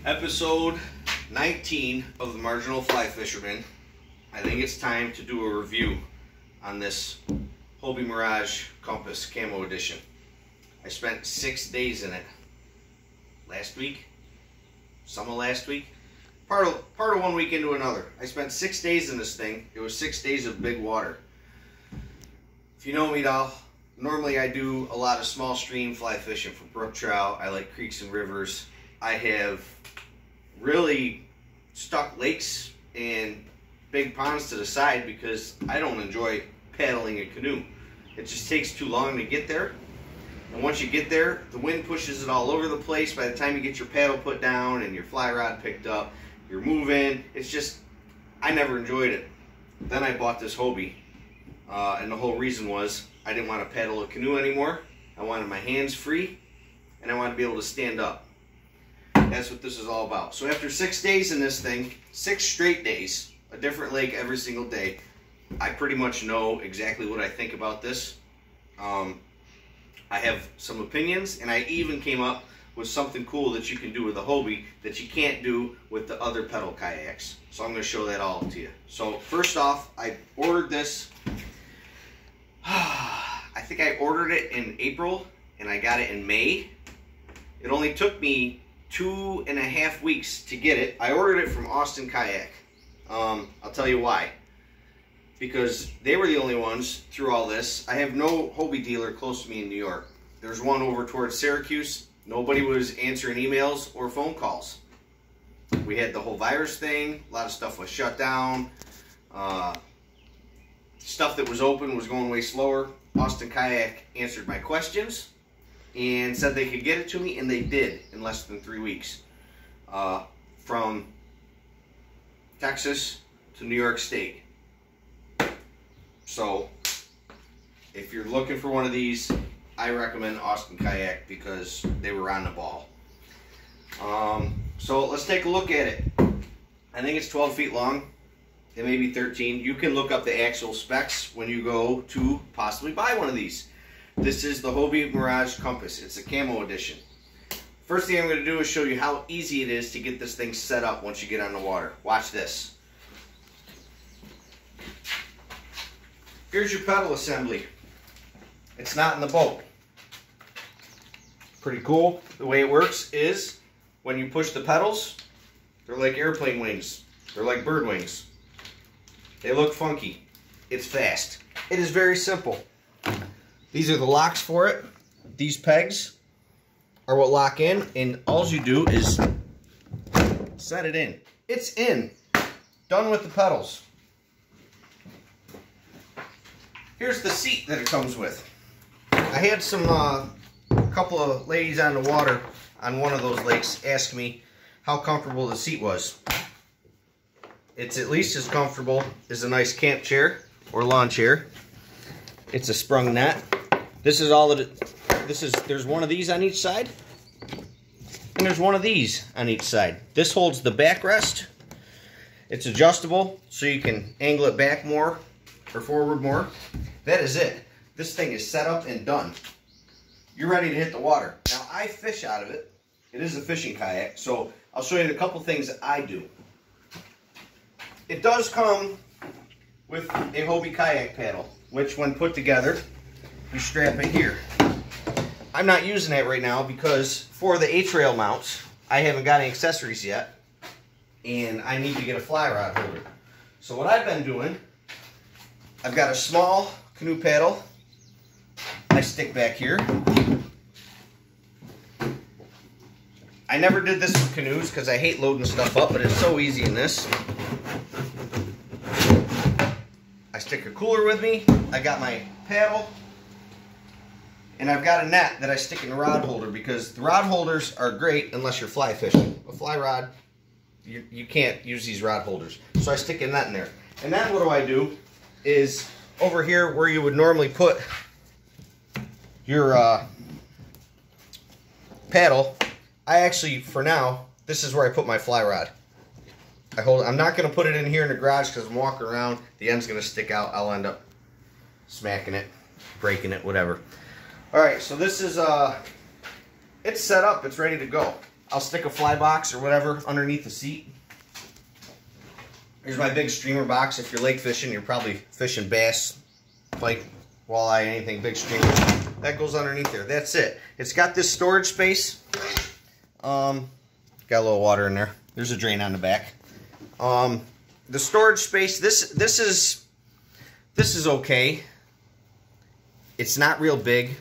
Episode 19 of the Marginal Fly Fisherman. I think it's time to do a review on this Hobie Mirage Compass Camo Edition. I spent 6 days in it last week, some of last week, part of 1 week into another. I spent 6 days in this thing. It was 6 days of big water. If you know me, normally I do a lot of small stream fly fishing for brook trout. I like creeks and rivers. I have really stuck lakes and big ponds to the side because I don't enjoy paddling a canoe. It just takes too long to get there. And once you get there, the wind pushes it all over the place. By the time you get your paddle put down and your fly rod picked up, you're moving. It's just, I never enjoyed it. Then I bought this Hobie. And the whole reason was I didn't want to paddle a canoe anymore. I wanted my hands free and I wanted to be able to stand up. That's what this is all about. So after 6 days in this thing, 6 straight days, a different lake every single day, I pretty much know exactly what I think about this. I have some opinions, and I even came up with something cool that you can do with a Hobie that you can't do with the other pedal kayaks. So I'm going to show that all to you. So first off, I ordered this. I think I ordered it in April, and I got it in May. It only took me 2.5 weeks to get it. I ordered it from Austin Kayak. I'll tell you why. Because they were the only ones through all this. I have no Hobie dealer close to me in New York. There's one over towards Syracuse. Nobody was answering emails or phone calls. We had the whole virus thing. A lot of stuff was shut down. Stuff that was open was going way slower. Austin Kayak answered my questions and said they could get it to me, and they did in less than 3 weeks. From Texas to New York State. So, if you're looking for one of these, I recommend Austin Kayak because they were on the ball. So let's take a look at it. I think it's 12 feet long. It may be 13. You can look up the actual specs when you go to possibly buy one of these. This is the Hobie Mirage Compass. It's a camo edition. First thing I'm going to do is show you how easy it is to get this thing set up once you get on the water. Watch this. Here's your pedal assembly. It's not in the boat. Pretty cool. The way it works is when you push the pedals, they're like airplane wings. They're like bird wings. They look funky. It's fast. It is very simple. These are the locks for it. These pegs are what lock in, and all you do is set it in. It's in. Done with the pedals. Here's the seat that it comes with. I had a couple of ladies on the water on one of those lakes ask me how comfortable the seat was. It's at least as comfortable as a nice camp chair or lawn chair. It's a sprung net. This is all that there's one of these on each side, and there's one of these on each side. This holds the backrest. It's adjustable, so you can angle it back more or forward more. That is it. This thing is set up and done. You're ready to hit the water. Now, I fish out of it. It is a fishing kayak, so I'll show you a couple things that I do. It does come with a Hobie kayak paddle, which when put together, you strap it here. I'm not using that right now because for the A-trail mounts, I haven't got any accessories yet, and I need to get a fly rod holder. So what I've been doing, I've got a small canoe paddle I stick back here. I never did this with canoes because I hate loading stuff up, but it's so easy in this. I stick a cooler with me. I got my paddle. And I've got a net that I stick in the rod holder because the rod holders are great unless you're fly fishing. A fly rod, you can't use these rod holders. So I stick a net in there. And then what I do is over here where you would normally put your paddle, I actually, for now, this is where I put my fly rod. I'm not going to put it in here in the garage because I'm walking around. The end's going to stick out. I'll end up smacking it, breaking it, whatever. Alright, so this is, it's set up. It's ready to go. I'll stick a fly box or whatever underneath the seat. Here's my big streamer box. If you're lake fishing, you're probably fishing bass, pike, walleye, anything big streamer. That goes underneath there. That's it. It's got this storage space. Got a little water in there. There's a drain on the back. The storage space, this is okay. It's not real big.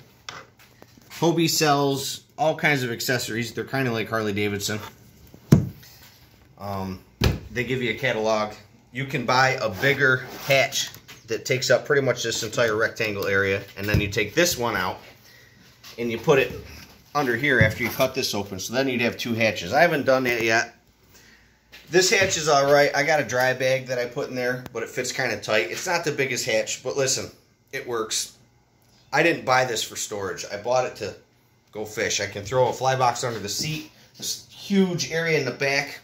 Hobie sells all kinds of accessories. They're kind of like Harley Davidson. They give you a catalog. You can buy a bigger hatch that takes up pretty much this entire rectangle area, and then you take this one out and you put it under here after you cut this open. So then you'd have two hatches. I haven't done that yet. This hatch is alright. I got a dry bag that I put in there, but it fits kind of tight. It's not the biggest hatch, but listen, it works. I didn't buy this for storage. I bought it to go fish. I can throw a fly box under the seat. This huge area in the back.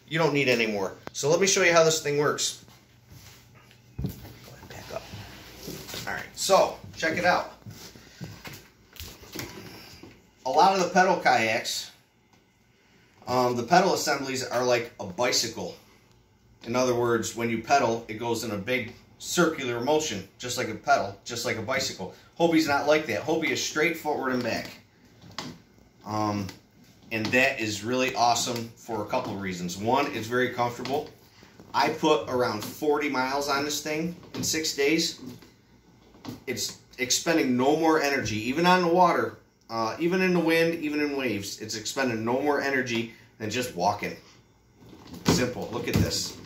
You don't need any more. So let me show you how this thing works. Go ahead and back up. Alright, so check it out. A lot of the pedal kayaks, the pedal assemblies are like a bicycle. In other words, when you pedal, it goes in a big circular motion, just like a pedal, just like a bicycle. Hobie's not like that. Hobie is straight forward and back. And that is really awesome for a couple of reasons. One, it's very comfortable. I put around 40 miles on this thing in 6 days. It's expending no more energy, even on the water, even in the wind, even in waves. It's expending no more energy than just walking. Simple. Look at this.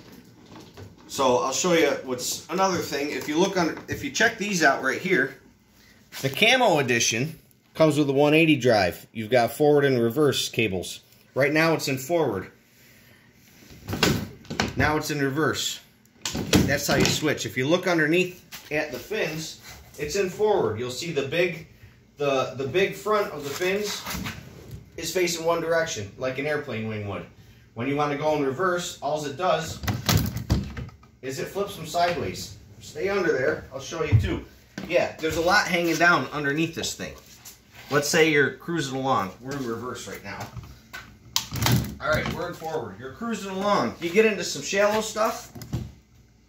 So I'll show you what's another thing. If you check these out right here, the Camo edition comes with a 180 drive. You've got forward and reverse cables. Right now it's in forward. Now it's in reverse. That's how you switch. If you look underneath at the fins, it's in forward. You'll see the big front of the fins is facing one direction, like an airplane wing would. When you want to go in reverse, all it does is it flips them sideways. Stay under there. I'll show you too. Yeah, there's a lot hanging down underneath this thing. Let's say you're cruising along. We're in reverse right now. Alright, we're in forward. You're cruising along. You get into some shallow stuff,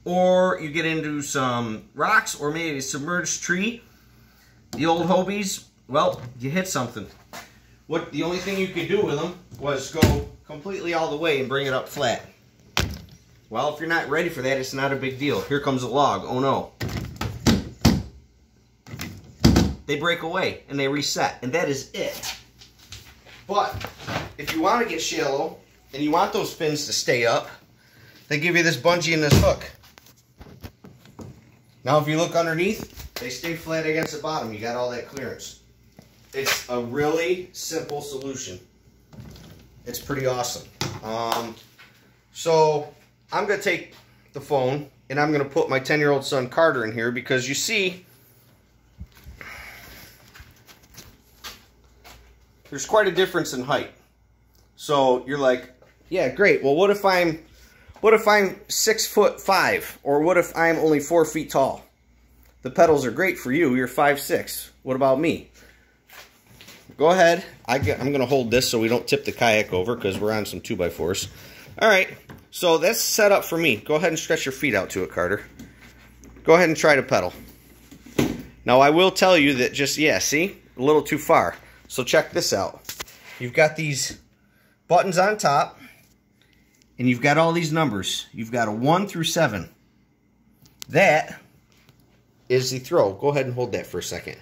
or you get into some rocks, or maybe a submerged tree. The old Hobies, well, you hit something. The only thing you could do with them was go completely all the way and bring it up flat. Well, if you're not ready for that, it's not a big deal. Here comes a log. Oh no. They break away and they reset, and that is it. But if you want to get shallow and you want those fins to stay up, they give you this bungee and this hook. Now if you look underneath, they stay flat against the bottom. You got all that clearance. It's a really simple solution. It's pretty awesome. So I'm going to take the phone and I'm going to put my 10-year-old son Carter in here, because you see there's quite a difference in height. So you're like, yeah, great. Well, what if I'm 6'5", or what if I'm only 4 feet tall? The pedals are great for you. You're 5'6". What about me? Go ahead. I'm going to hold this so we don't tip the kayak over, because we're on some 2x4s. All right. So that's set up for me. Go ahead and stretch your feet out to it, Carter. Go ahead and try to pedal. Now, I will tell you that see? A little too far. So check this out. You've got these buttons on top, and you've got all these numbers. You've got a 1 through 7. That is the throw. Go ahead and hold that for a second.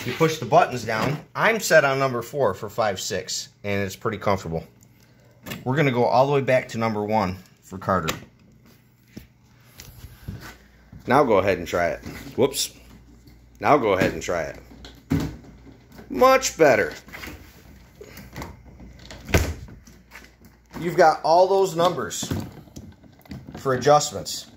You push the buttons down. I'm set on number 4 for 5'6", and it's pretty comfortable. We're going to go all the way back to number 1 for Carter. Now go ahead and try it. Whoops. Now go ahead and try it. Much better. You've got all those numbers for adjustments.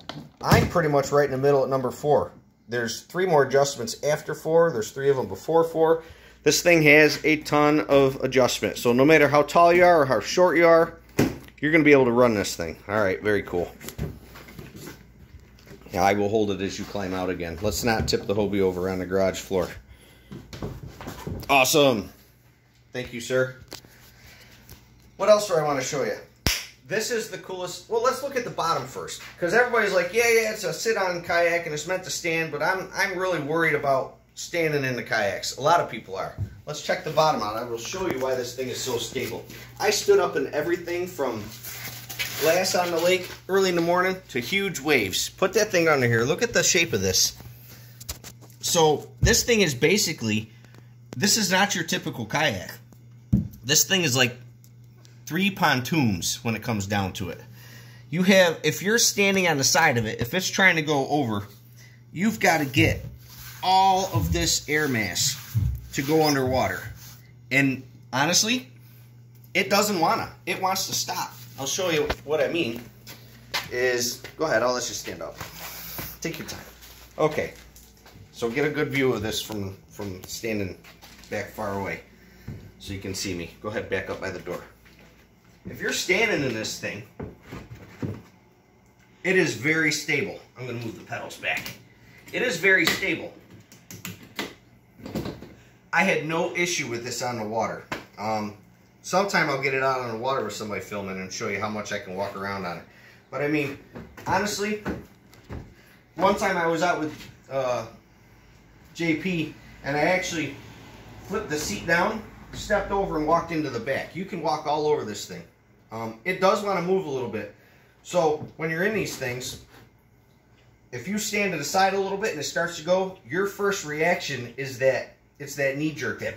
I'm pretty much right in the middle at number 4. There's 3 more adjustments after 4. There's 3 of them before 4. This thing has a ton of adjustment. So no matter how tall you are or how short you are, you're going to be able to run this thing. All right, very cool. Now I will hold it as you climb out again. Let's not tip the Hobie over on the garage floor. Awesome. Thank you, sir. What else do I want to show you? This is the coolest. Well, let's look at the bottom first, because everybody's like, yeah, it's a sit-on kayak and it's meant to stand, but I'm really worried about standing in the kayaks. A lot of people are. Let's check the bottom out. I will show you why this thing is so stable. I stood up in everything from glass on the lake early in the morning to huge waves. Put that thing under here. Look at the shape of this. So this thing is basically, this is not your typical kayak. This thing is like 3 pontoons when it comes down to it. You have, if you're standing on the side of it, if it's trying to go over, you've got to get all of this air mass to go underwater. And honestly, it doesn't wanna. It wants to stop. I'll show you what I mean is, go ahead, I'll let you stand up. Take your time. Okay, so get a good view of this from standing back far away so you can see me. Go ahead, back up by the door. If you're standing in this thing, it is very stable. I'm gonna move the pedals back. It is very stable. I had no issue with this on the water. Sometime I'll get it out on the water with somebody filming and show you how much I can walk around on it. But I mean, honestly, one time I was out with JP and I actually flipped the seat down, stepped over and walked into the back. You can walk all over this thing. It does want to move a little bit. So when you're in these things, if you stand to the side a little bit and it starts to go, your first reaction is that it's that knee jerk, that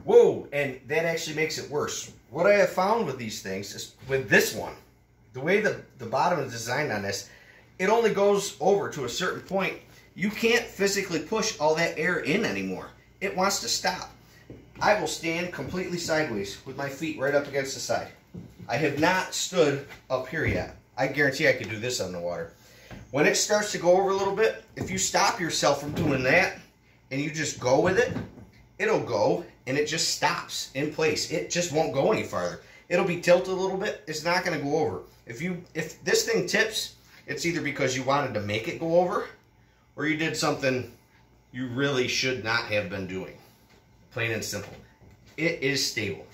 whoa, and that actually makes it worse. What I have found with these things is, with this one, the way the bottom is designed on this, it only goes over to a certain point. You can't physically push all that air in anymore. It wants to stop. I will stand completely sideways with my feet right up against the side. I have not stood up here yet. I guarantee I could do this on the water. When it starts to go over a little bit, if you stop yourself from doing that and you just go with it, it'll go and it just stops in place. It just won't go any farther. It'll be tilted a little bit. It's not going to go over. If this thing tips, it's either because you wanted to make it go over or you did something you really should not have been doing. Plain and simple. It is stable.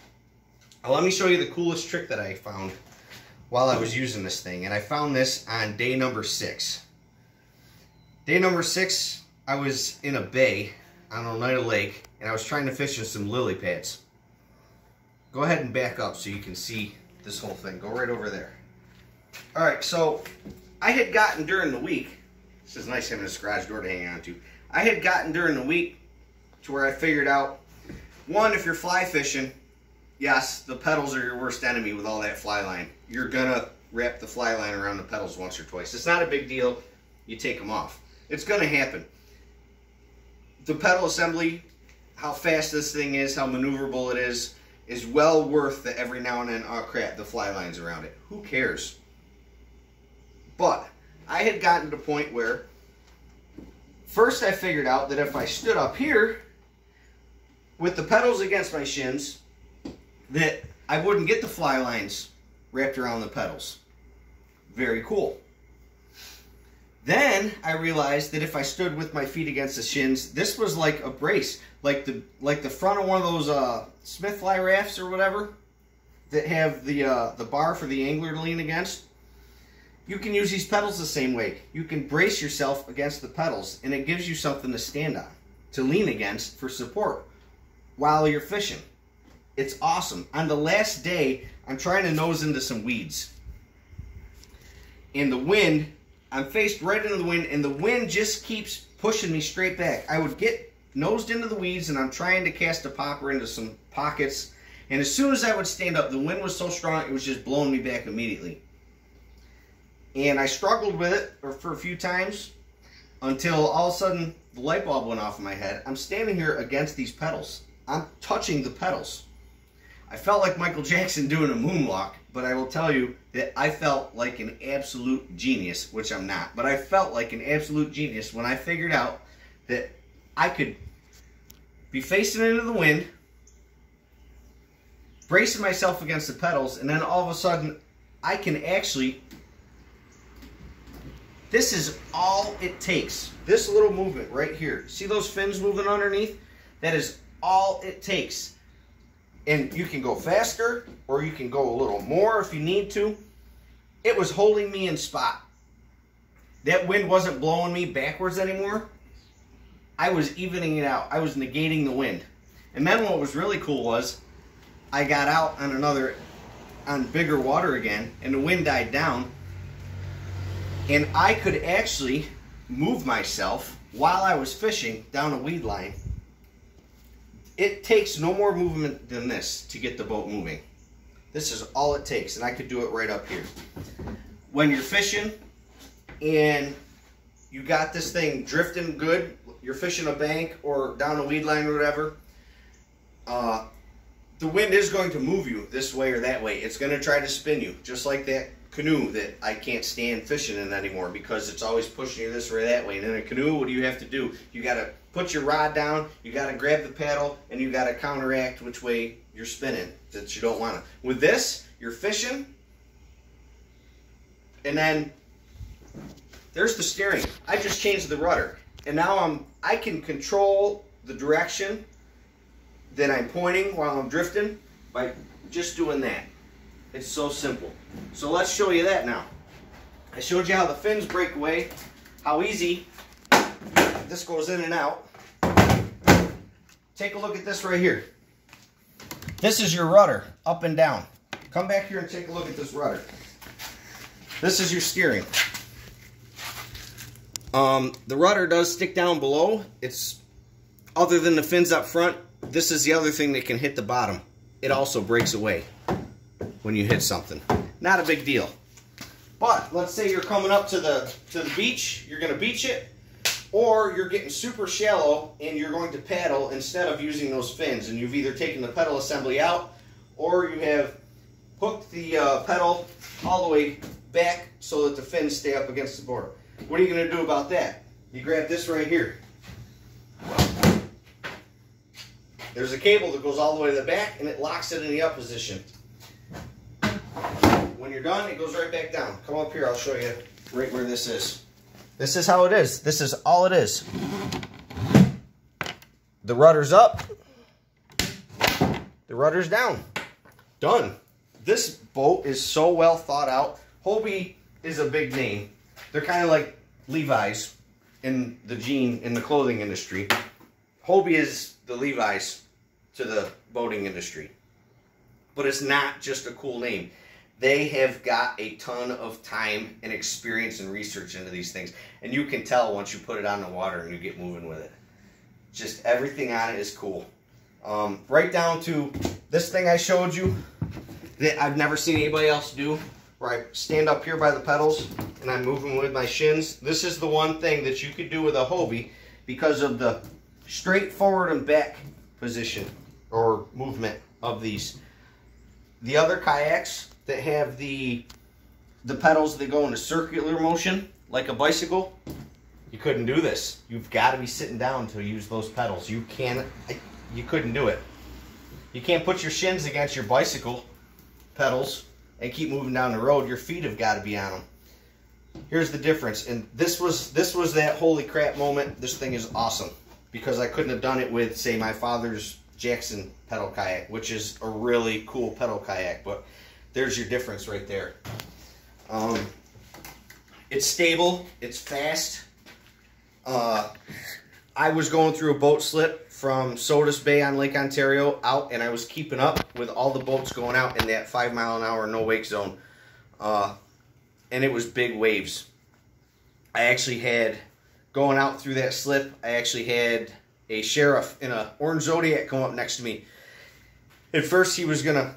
Now let me show you the coolest trick that I found while I was using this thing. And I found this on day number 6. Day number 6, I was in a bay on Oneida Lake and I was trying to fish in some lily pads. Go ahead and back up so you can see this whole thing. Go right over there. Alright, so I had gotten during the week, this is nice having this garage door to hang on to. I had gotten during the week to where I figured out, one, if you're fly fishing, yes, the pedals are your worst enemy with all that fly line. You're gonna wrap the fly line around the pedals once or twice. It's not a big deal. You take them off. It's gonna happen. The pedal assembly, how fast this thing is, how maneuverable it is well worth the every now and then, oh crap, the fly line's around it. Who cares? But I had gotten to the point where first I figured out that if I stood up here with the pedals against my shins, that I wouldn't get the fly lines wrapped around the pedals. Very cool. Then I realized that if I stood with my feet against the shins, this was like a brace, like the front of one of those Smith fly rafts or whatever that have the bar for the angler to lean against. You can use these pedals the same way. You can brace yourself against the pedals, and it gives you something to stand on, to lean against for support while you're fishing. It's awesome. On the last day, I'm trying to nose into some weeds. And the wind, I'm faced right into the wind, and the wind just keeps pushing me straight back. I would get nosed into the weeds, and I'm trying to cast a popper into some pockets. And as soon as I would stand up, the wind was so strong, it was just blowing me back immediately. And I struggled with it for a few times until all of a sudden the light bulb went off in my head. I'm standing here against these pedals. I'm touching the pedals. I felt like Michael Jackson doing a moonwalk, but I will tell you that I felt like an absolute genius, which I'm not. But I felt like an absolute genius when I figured out that I could be facing into the wind, bracing myself against the pedals, and then all of a sudden I can actually... This is all it takes. This little movement right here. See those fins moving underneath? That is all it takes And you can go faster or you can go a little more if you need to. It was holding me in spot. That wind wasn't blowing me backwards anymore. I was evening it out. I was negating the wind. And then what was really cool was I got out on bigger water again, and the wind died down, and I could actually move myself while I was fishing down a weed line. It takes no more movement than this to get the boat moving. This is all it takes, and I could do it right up here. When you're fishing and you got this thing drifting good, you're fishing a bank or down a weed line or whatever, the wind is going to move you this way or that way. It's going to try to spin you, just like that canoe that I can't stand fishing in anymore because it's always pushing you this way or that way. And in a canoe, what do you have to do? You got to put your rod down, you got to grab the paddle, and you got to counteract which way you're spinning that you don't want to. With this, you're fishing, and then there's the steering. I just changed the rudder, and now I can control the direction that I'm pointing while I'm drifting by just doing that. It's so simple. So let's show you that now. I showed you how the fins break away, how easy this goes in and out. Take a look at this right here. This is your rudder, up and down. Come back here and take a look at this rudder. This is your steering. The rudder does stick down below. It's, other than the fins up front, this is the other thing that can hit the bottom. It also breaks away when you hit something. Not a big deal. But let's say you're coming up to the beach, you're going to beach it, or you're getting super shallow and you're going to paddle instead of using those fins, and you've either taken the pedal assembly out or you have hooked the pedal all the way back so that the fins stay up against the board. What are you going to do about that? You grab this right here. There's a cable that goes all the way to the back, and it locks it in the up position. When you're done, it goes right back down. Come up here, I'll show you right where this is. This is how it is. This is all it is. The rudder's up. The rudder's down. Done. This boat is so well thought out. Hobie is a big name. They're kind of like Levi's in the clothing industry. Hobie is the Levi's to the boating industry. But it's not just a cool name. They have got a ton of time and experience and research into these things. And you can tell once you put it on the water and you get moving with it. Just everything on it is cool. Right down to this thing I showed you that I've never seen anybody else do, where I stand up here by the pedals and I'm moving with my shins. This is the one thing that you could do with a Hobie because of the straight forward and back position or movement of these. The other kayaks that have the pedals that go in a circular motion, like a bicycle, you couldn't do this. You've got to be sitting down to use those pedals. You couldn't do it. You can't put your shins against your bicycle pedals and keep moving down the road. Your feet have got to be on them. Here's the difference, and this was that holy crap moment. This thing is awesome because I couldn't have done it with, say, my father's Jackson pedal kayak, which is a really cool pedal kayak, but there's your difference right there. It's stable, it's fast. I was going through a boat slip from Sodus Bay on Lake Ontario out, and I was keeping up with all the boats going out in that 5 mile an hour no wake zone. And it was big waves. I actually had, going out through that slip, I actually had a sheriff in an orange Zodiac come up next to me. At first he was going to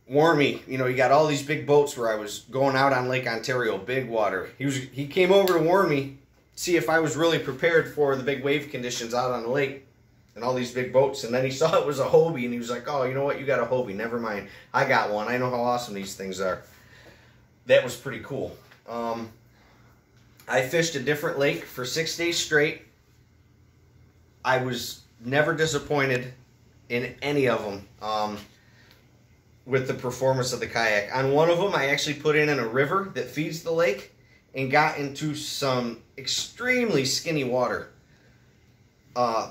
warn me. You know, you got all these big boats where I was going out on Lake Ontario, big water. He came over to warn me, see if I was really prepared for the big wave conditions out on the lake and all these big boats. And then he saw it was a Hobie, and he was like, oh, you know what, you got a Hobie, never mind. I got one. I know how awesome these things are. That was pretty cool. I fished a different lake for 6 days straight. I was never disappointed in any of them with the performance of the kayak. On one of them, I actually put in a river that feeds the lake and got into some extremely skinny water.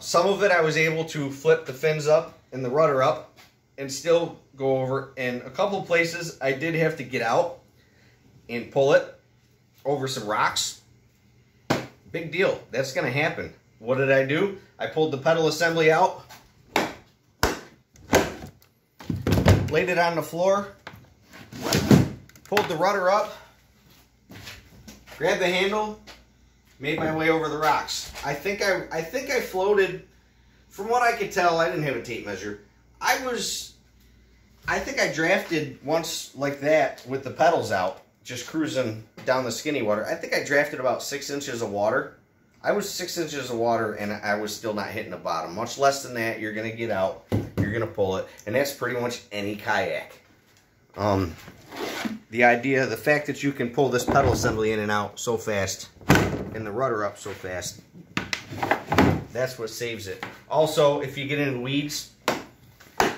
Some of it I was able to flip the fins up and the rudder up and still go over. And a couple places I did have to get out and pull it over some rocks. Big deal. That's going to happen. What did I do? I pulled the pedal assembly out, laid it on the floor, pulled the rudder up, grabbed the handle, made my way over the rocks. I think I floated, from what I could tell, I didn't have a tape measure. I think I drafted once like that with the pedals out, just cruising down the skinny water. I think I drafted about 6 inches of water. I was 6 inches of water and I was still not hitting the bottom. Much less than that, you're gonna get out, you're gonna pull it, and that's pretty much any kayak. The fact that you can pull this pedal assembly in and out so fast and the rudder up so fast, that's what saves it. Also, if you get into weeds,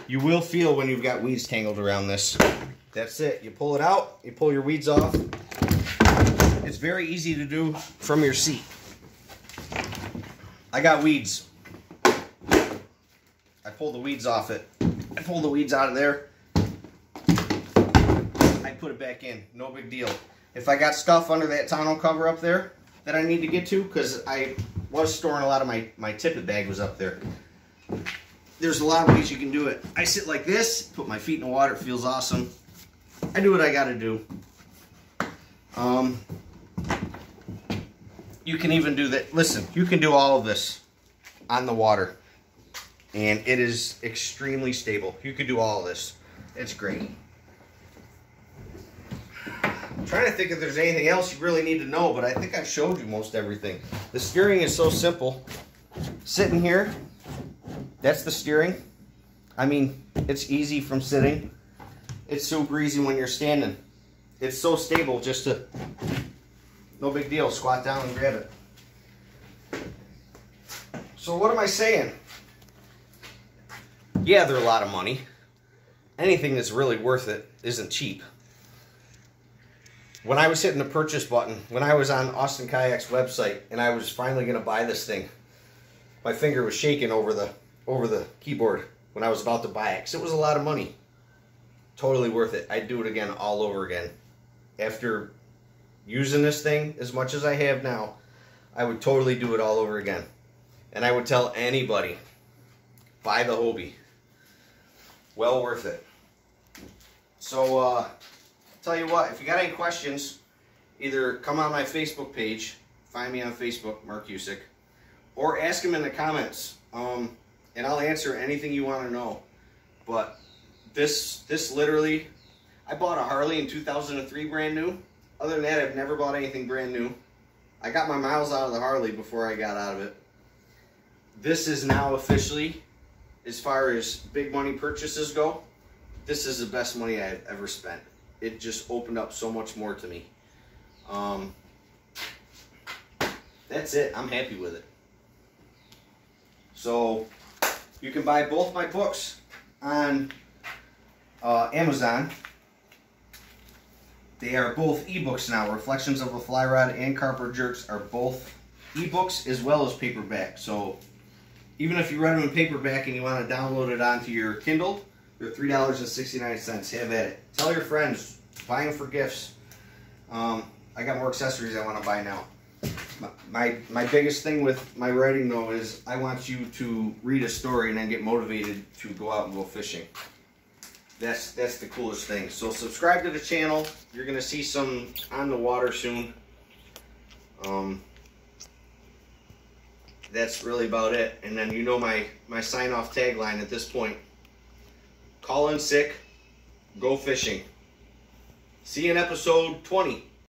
you will feel when you've got weeds tangled around this. That's it. You pull it out, you pull your weeds off. It's very easy to do from your seat. I got weeds. I pulled the weeds off it. I pulled the weeds out of there. I put it back in. No big deal. If I got stuff under that tonneau cover up there that I need to get to, because I was storing a lot of my tippet bag was up there. There's a lot of ways you can do it. I sit like this, put my feet in the water. It feels awesome. I do what I got to do. You can even do that. Listen, you can do all of this on the water, and it is extremely stable. You can do all of this. It's great. I'm trying to think if there's anything else you really need to know, but I think I showed you most everything. The steering is so simple. Sitting here, that's the steering. I mean, it's easy from sitting. It's super easy when you're standing. It's so stable just to, no big deal, squat down and grab it. So what am I saying? Yeah, they're a lot of money. Anything that's really worth it isn't cheap. When I was hitting the purchase button, when I was on Austin Kayaks website and I was finally going to buy this thing, my finger was shaking over the keyboard when I was about to buy it, because it was a lot of money. Totally worth it. I'd do it again all over again. After using this thing as much as I have now, I would totally do it all over again. And I would tell anybody, buy the Hobie. Well worth it. So, tell you what, if you got any questions, either come on my Facebook page, find me on Facebook, Mark Usick, or ask them in the comments, and I'll answer anything you want to know. But this literally, I bought a Harley in 2003 brand new. Other than that, I've never bought anything brand new. I got my miles out of the Harley before I got out of it. This is now officially, as far as big money purchases go, this is the best money I've ever spent. It just opened up so much more to me. That's it. I'm happy with it. So you can buy both my books on Amazon. They are both ebooks now. Reflections of a Fly Rod and Carper Jerks are both ebooks as well as paperback. So even if you read them in paperback and you want to download it onto your Kindle, they're $3.69. Have at it. Tell your friends. Buy them for gifts. I got more accessories I want to buy now. My biggest thing with my writing, though, is I want you to read a story and then get motivated to go out and go fishing. That's the coolest thing. So subscribe to the channel. You're going to see some on the water soon. That's really about it. And then you know my sign-off tagline at this point. Call in sick, go fishing. See you in episode 20.